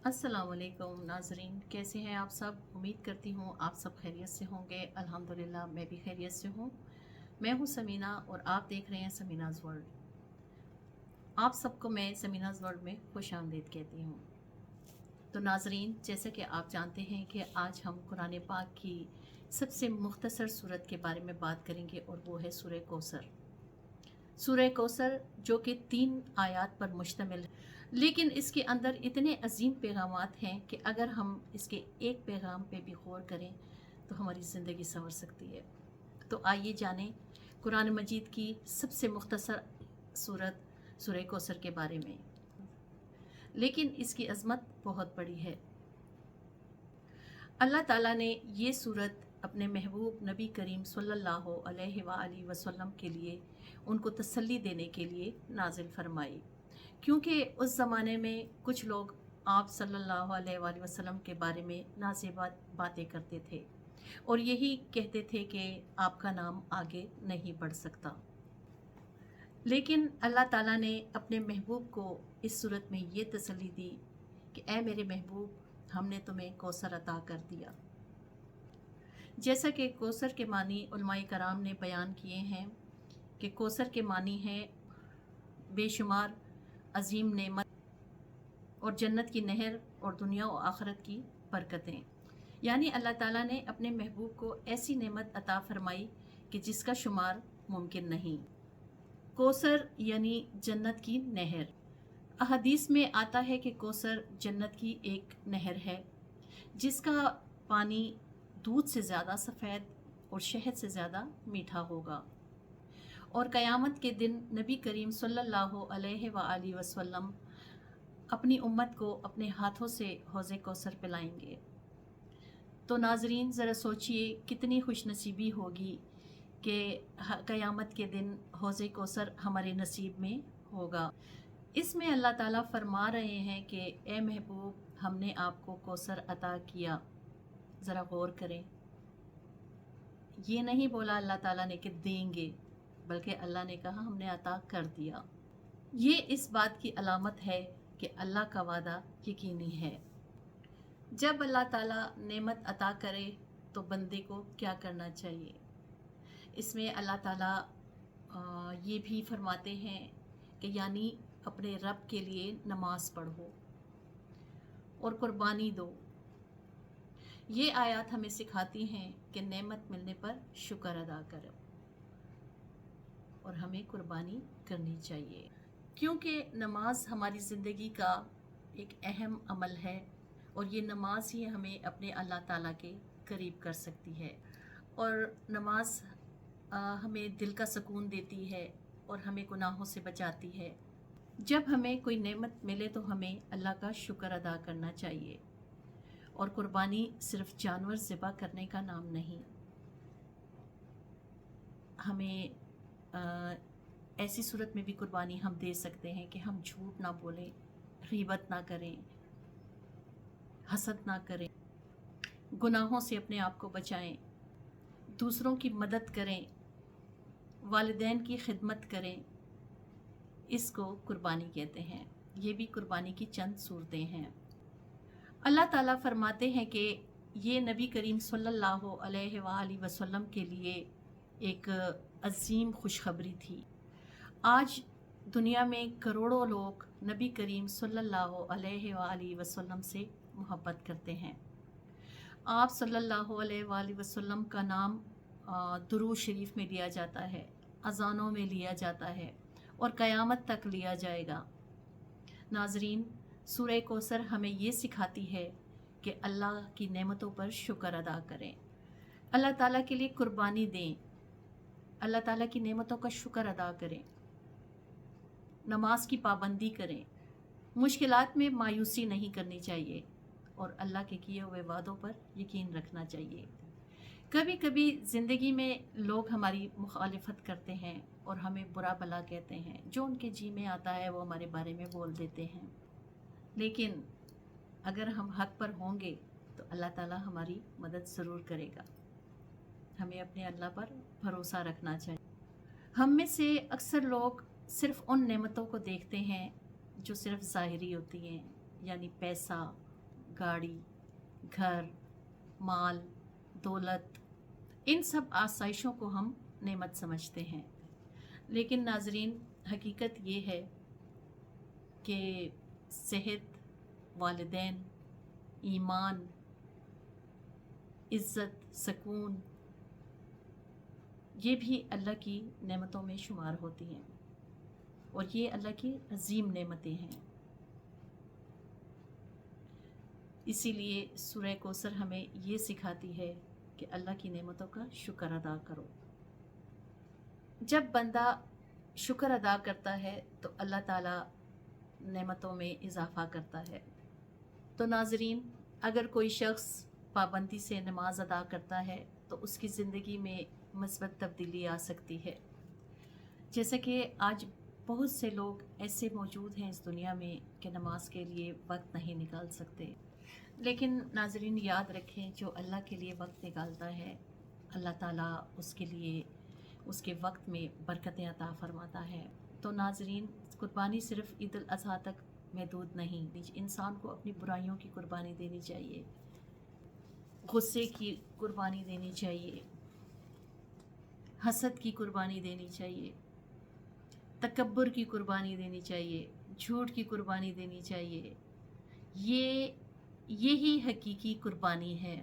अस्सलाम वालेकुम नाजरीन, कैसे हैं आप सब। उम्मीद करती हूँ आप सब खैरियत से होंगे। अल्हम्दुलिल्लाह मैं भी खैरियत से हूँ। मैं हूँ समीना और आप देख रहे हैं समीनाज़ वर्ल्ड। आप सबको मैं समीनाज़ वर्ल्ड में खुश आमदीद कहती हूँ। तो नाजरीन, जैसे कि आप जानते हैं कि आज हम कुरान पाक की सबसे मुख्तसर सूरत के बारे में बात करेंगे और वो है सूरह कौसर। सूरह कौसर जो कि 3 आयात पर मुश्तमिल है, लेकिन इसके अंदर इतने अजीम पैगामात हैं कि अगर हम इसके एक पैगाम पे भी गौर करें तो हमारी ज़िंदगी संवर सकती है। तो आइए जानें कुरान मजीद की सबसे मुख्तसर सूरत सूरह कौसर के बारे में। लेकिन इसकी अज़मत बहुत बड़ी है। अल्लाह ताला ने ये सूरत अपने महबूब नबी करीम सल्लल्लाहु अलैहि वसल्लम के लिए उनको तसल्ली देने के लिए नाजिल फरमाई, क्योंकि उस ज़माने में कुछ लोग आप सल्लल्लाहु अलैहि वसल्लम के बारे में नाज़ेबा बातें करते थे और यही कहते थे कि आपका नाम आगे नहीं बढ़ सकता। लेकिन अल्लाह ताला ने अपने महबूब को इस सूरत में ये तसल्ली दी कि ऐ मेरे महबूब, हमने तुम्हें कौसर अता कर दिया। जैसा कि कौसर के मानी उलमाए कराम ने बयान किए हैं कि कौसर के मानी है बेशुमार अजीम नेमत और जन्नत की नहर और दुनिया और आखिरत की बरकतें। यानी अल्लाह ताला ने अपने महबूब को ऐसी नेमत अता फरमाई कि जिसका शुमार मुमकिन नहीं। कौसर यानी जन्नत की नहर। अहदीस में आता है कि कौसर जन्नत की एक नहर है जिसका पानी दूध से ज़्यादा सफ़ेद और शहद से ज़्यादा मीठा होगा, और क़यामत के दिन नबी करीम सल्लल्लाहु अलैहि वसल्लम अपनी उम्मत को अपने हाथों से हौज़े कौसर पिलाएंगे। तो नाजरीन, ज़रा सोचिए कितनी खुशनसीबी होगी कि क़यामत के दिन हौज़े कौसर हमारे नसीब में होगा। इसमें अल्लाह ताला फरमा रहे हैं कि ए महबूब, हमने आपको कौसर अता किया। ज़रा गौर करें, ये नहीं बोला अल्लाह ताला ने कि देंगे, बल्कि अल्लाह ने कहा हमने अता कर दिया। ये इस बात की अलामत है कि अल्लाह का वादा यकीनी है। जब अल्लाह ताला नेमत अता करे तो बंदे को क्या करना चाहिए। इसमें अल्लाह ताला ये भी फरमाते हैं कि यानी अपने रब के लिए नमाज पढ़ो और कुर्बानी दो। ये आयत हमें सिखाती हैं कि नेमत मिलने पर शुक्र अदा करो और हमें कुर्बानी करनी चाहिए, क्योंकि नमाज हमारी ज़िंदगी का एक अहम अमल है और ये नमाज ही हमें अपने अल्लाह ताला के करीब कर सकती है। और नमाज हमें दिल का सुकून देती है और हमें गुनाहों से बचाती है। जब हमें कोई नेमत मिले तो हमें अल्लाह का शुक्र अदा करना चाहिए। और कुर्बानी सिर्फ जानवर ज़िबा करने का नाम नहीं। हमें ऐसी सूरत में भी कुर्बानी हम दे सकते हैं कि हम झूठ ना बोलें, गीबत ना करें, हसद ना करें, गुनाहों से अपने आप को बचाएं, दूसरों की मदद करें, वालिदैन की खिदमत करें। इसको कुर्बानी कहते हैं। ये भी कुर्बानी की चंद सूरतें हैं। अल्लाह ताला फरमाते हैं कि ये नबी करीम सल्लल्लाहु अलैहि वसल्लम के लिए एक अजीम खुशखबरी थी। आज दुनिया में करोड़ों लोग नबी करीम सल्लल्लाहु अलैहि वसल्लम से मोहब्बत करते हैं। आप सल्लल्लाहु अलैहि वसल्लम का नाम दुरूद शरीफ में लिया जाता है, अज़ानों में लिया जाता है और क़यामत तक लिया जाएगा। नाजरीन, सूरह कौसर हमें ये सिखाती है कि अल्लाह की नेमतों पर शुक्र अदा करें, अल्लाह ताला के लिए कुर्बानी दें, अल्लाह ताला की नेमतों का शुक्र अदा करें, नमाज की पाबंदी करें, मुश्किलात में मायूसी नहीं करनी चाहिए और अल्लाह के किए हुए वादों पर यकीन रखना चाहिए। कभी कभी ज़िंदगी में लोग हमारी मुखालिफत करते हैं और हमें बुरा भला कहते हैं, जो उनके जी में आता है वो हमारे बारे में बोल देते हैं। लेकिन अगर हम हक पर होंगे तो अल्लाह ताला हमारी मदद ज़रूर करेगा। हमें अपने अल्लाह पर भरोसा रखना चाहिए। हम में से अक्सर लोग सिर्फ़ उन नेमतों को देखते हैं जो सिर्फ ज़ाहिरी होती हैं, यानी पैसा, गाड़ी, घर, माल, दौलत, इन सब आसाइशों को हम नेमत समझते हैं। लेकिन नाज़रीन, हकीकत ये है कि सेहत, वालिदैन, ईमान, इज़्ज़त, सकून, ये भी अल्लाह की नेमतों में शुमार होती हैं और ये अल्लाह की अजीम नेमतें हैं। इसीलिए सूरह कौसर हमें ये सिखाती है कि अल्लाह की नेमतों का शुक्र अदा करो। जब बंदा शुक्र अदा करता है तो अल्लाह ताला नेमतों में इजाफ़ा करता है। तो नाज़रीन, अगर कोई शख्स पाबंदी से नमाज अदा करता है तो उसकी ज़िंदगी में مثبت तब्दीली आ सकती है। जैसे कि आज बहुत से लोग ऐसे मौजूद हैं इस दुनिया में कि नमाज के लिए वक्त नहीं निकाल सकते। लेकिन नाज़रीन, याद रखें, जो अल्लाह के लिए वक्त निकालता है, अल्लाह ताला उसके लिए उसके वक्त में बरकतें अता फरमाता है। तो नाज़रीन, कुर्बानी सिर्फ़ ईद उल अज़हा तक महदूद नहीं, इंसान को अपनी बुराइयों की कुर्बानी देनी चाहिए, गुस्से की कुर्बानी देनी चाहिए, हसद की कुर्बानी देनी चाहिए, तकब्बुर की कुर्बानी देनी चाहिए, झूठ की कुर्बानी देनी चाहिए। यही हकीकी कुर्बानी है।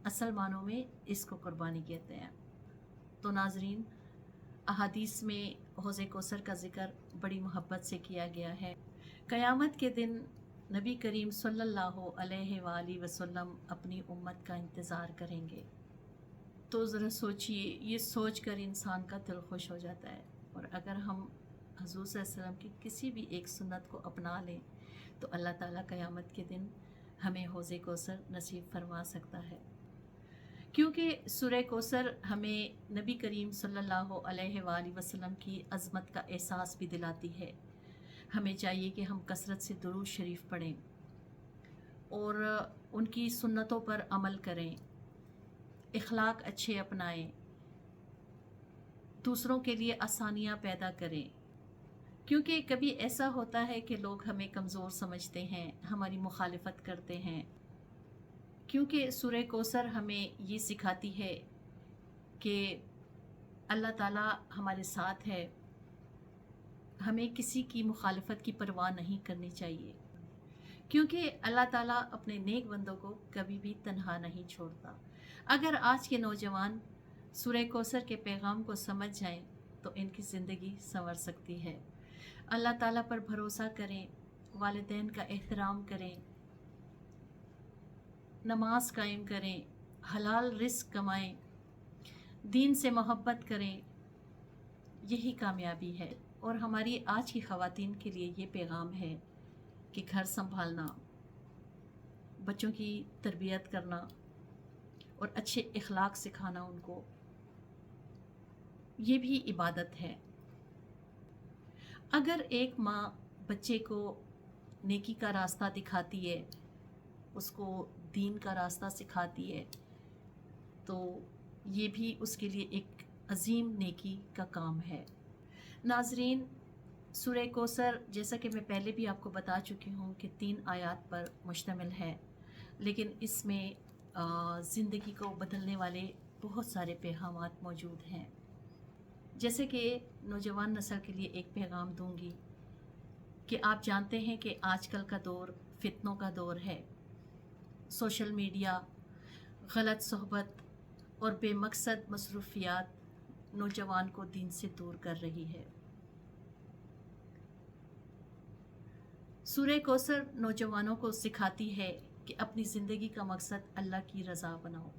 असल मानों में इसको कुर्बानी कहते हैं। तो नाज़रीन, अहादीस में हौज़े कौसर का ज़िक्र बड़ी मोहब्बत से किया गया है। क़यामत के दिन नबी करीम सल्लल्लाहु अलैहि वसल्लम अपनी उम्मत का इंतज़ार करेंगे। तो ज़रा सोचिए, ये सोच कर इंसान का दिल खुश हो जाता है। और अगर हम हुज़ूर सल्लल्लाहु अलैहि वसल्लम की किसी भी एक सुन्नत को अपना लें तो अल्लाह ताला क़यामत के दिन हमें हौज़े कौसर नसीब फरमा सकता है। क्योंकि सूरह कौसर हमें नबी करीम सल्लल्लाहु अलैहि वसल्लम की अज़मत का एहसास भी दिलाती है। हमें चाहिए कि हम कसरत से दुरूद शरीफ पढ़ें और उनकी सुन्नतों पर अमल करें, इखलाक अच्छे अपनाएं, दूसरों के लिए आसानियाँ पैदा करें। क्योंकि कभी ऐसा होता है कि लोग हमें कमज़ोर समझते हैं, हमारी मुखालिफत करते हैं। क्योंकि सूरह कौसर हमें ये सिखाती है कि अल्लाह ताला हमारे साथ है, हमें किसी की मुखालिफत की परवाह नहीं करनी चाहिए। क्योंकि अल्लाह ताला अपने नेक बंदों को कभी भी तन्हा नहीं छोड़ता। अगर आज के नौजवान सूरह कौसर के पैगाम को समझ जाएं तो इनकी ज़िंदगी संवर सकती है। अल्लाह ताला पर भरोसा करें, वालिदैन का एहतराम करें, नमाज कायम करें, हलाल रिस्क कमाएं, दीन से मोहब्बत करें, यही कामयाबी है। और हमारी आज की ख़वातीन के लिए ये पैगाम है कि घर संभालना, बच्चों की तरबियत करना और अच्छे इखलाक सिखाना उनको, ये भी इबादत है। अगर एक माँ बच्चे को नेकी का रास्ता दिखाती है, उसको दीन का रास्ता सिखाती है, तो ये भी उसके लिए एक अजीम नेकी का काम है। नाज़रीन, सूरह कौसर, जैसा कि मैं पहले भी आपको बता चुकी हूँ कि 3 आयत पर मुश्तमिल है, लेकिन इसमें ज़िंदगी को बदलने वाले बहुत सारे पैगामात मौजूद हैं। जैसे कि नौजवान नस्ल के लिए एक पैगाम दूंगी कि आप जानते हैं कि आजकल का दौर फितनों का दौर है। सोशल मीडिया, गलत सोहबत और बेमकसद मसरूफियात नौजवान को दीन से दूर कर रही है। सूरह कौसर नौजवानों को सिखाती है कि अपनी ज़िंदगी का मकसद अल्लाह की रज़ा बनाओ।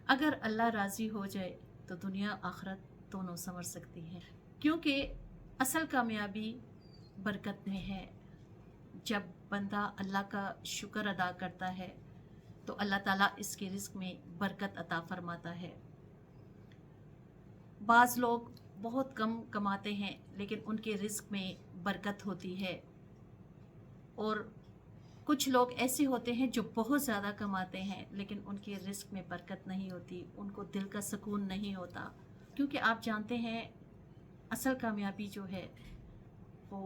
अगर अल्लाह राज़ी हो जाए तो दुनिया आखिरत दोनों संवर सकती हैं। क्योंकि असल कामयाबी बरकत में है। जब बंदा अल्लाह का शुक्र अदा करता है तो अल्लाह ताला इसके रिज़्क़ में बरकत अता फरमाता है। बाज़ लोग बहुत कम कमाते हैं लेकिन उनके रिज़्क़ में बरकत होती है, और कुछ लोग ऐसे होते हैं जो बहुत ज़्यादा कमाते हैं लेकिन उनके रिज़्क़ में बरकत नहीं होती, उनको दिल का सुकून नहीं होता। क्योंकि आप जानते हैं असल कामयाबी जो है वो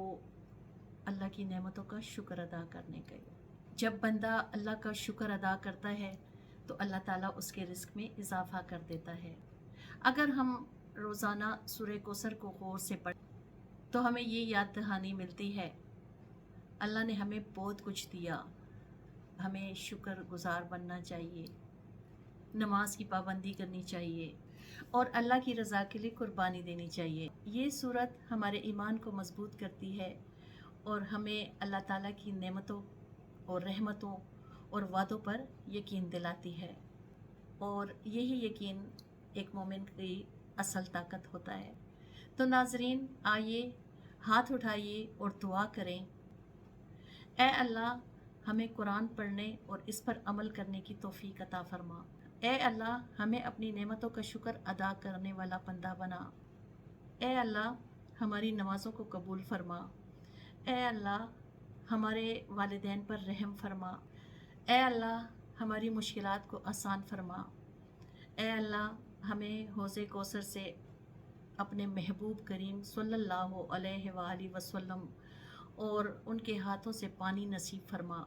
अल्लाह की नेमतों का शुक्र अदा करने का। जब बंदा अल्लाह का शुक्र अदा करता है तो अल्लाह ताला उसके रिस्क में इजाफ़ा कर देता है। अगर हम रोज़ाना सूरह कौसर को गौर से पढ़ें तो हमें ये याद दहानी मिलती है, अल्लाह ने हमें बहुत कुछ दिया, हमें शुक्र गुज़ार बनना चाहिए, नमाज की पाबंदी करनी चाहिए और अल्लाह की रज़ा के लिए कुर्बानी देनी चाहिए। ये सूरत हमारे ईमान को मजबूत करती है और हमें अल्लाह ताला की नेमतों और रहमतों और वादों पर यकीन दिलाती है, और यही यकीन एक मोमिन की असल ताकत होता है। तो नाज़रीन, आइए हाथ उठाइए और दुआ करें, ए अल्लाह हमें कुरान पढ़ने और इस पर अमल करने की तौफीक अता फरमा। ए अल्लाह हमें अपनी नेमतों का शुक्र अदा करने वाला बंदा बना। ए अल्लाह हमारी नमाज़ों को कबूल फरमा। ए अल्लाह हमारे वालिदैन पर रहम फरमा। ए अल्लाह हमारी मुश्किलात को आसान फरमा। ए अल्लाह हमें हौज़े कौसर से अपने महबूब करीम सल्लल्लाहु अलैहि वसल्लम और उनके हाथों से पानी नसीब फरमा।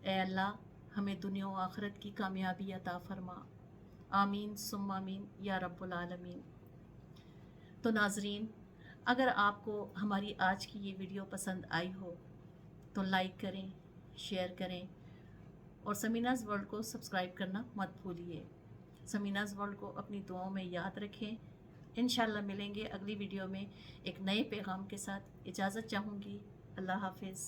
ए अल्लाह हमें दुनिया और आखिरत की कामयाबी अता फरमा। आमीन सुम्मा आमीन या रब्बुल आलमीन। तो नाज़रीन, अगर आपको हमारी आज की ये वीडियो पसंद आई हो तो लाइक करें, शेयर करें और समीनाज़ वर्ल्ड को सब्सक्राइब करना मत भूलिए। समीनाज़ वर्ल्ड को अपनी दुआओं में याद रखें। इंशाल्लाह मिलेंगे अगली वीडियो में एक नए पैगाम के साथ। इजाज़त चाहूँगी। अल्लाह हाफ़िज़।